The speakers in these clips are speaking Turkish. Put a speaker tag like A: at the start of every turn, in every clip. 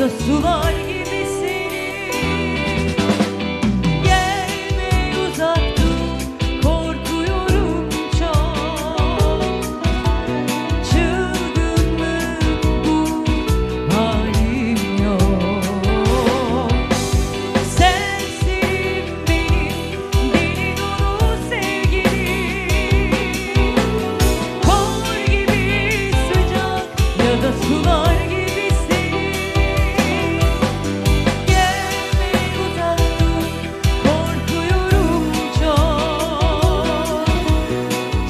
A: da sular gibi senin. Gelme uzak dur, korkuyorum çok. Çılgınlık bu, halim yok. Sensin benim deli dolu sevgilim. Kor gibi sıcak ya da sular gibi senin. Gelme uzak dur, korkuyorum çok.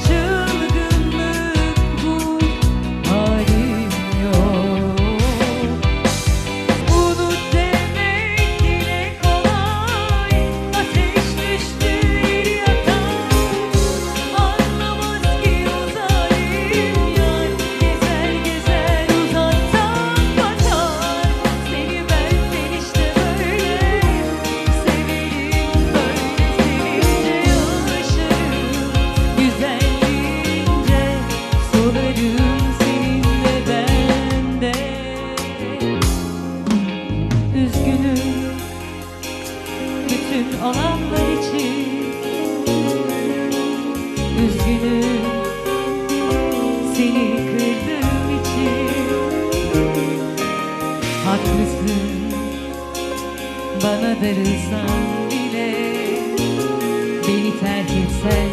A: Çılgınlık bu, halim yok. Unut demek dile kolay, ateş düştü bir yatağa. Anlamaz ki o zalim yar, gezer gezer uzaktan bakar. Seni benden işte böyle severim, böyle sevince yaşarım. Güzelliğince solarım seninle ben de. Üzgünüm bütün olanlar için. Üzgünüm seni kırdığım için. Haklısın, bana darılsan bile, beni terk etsen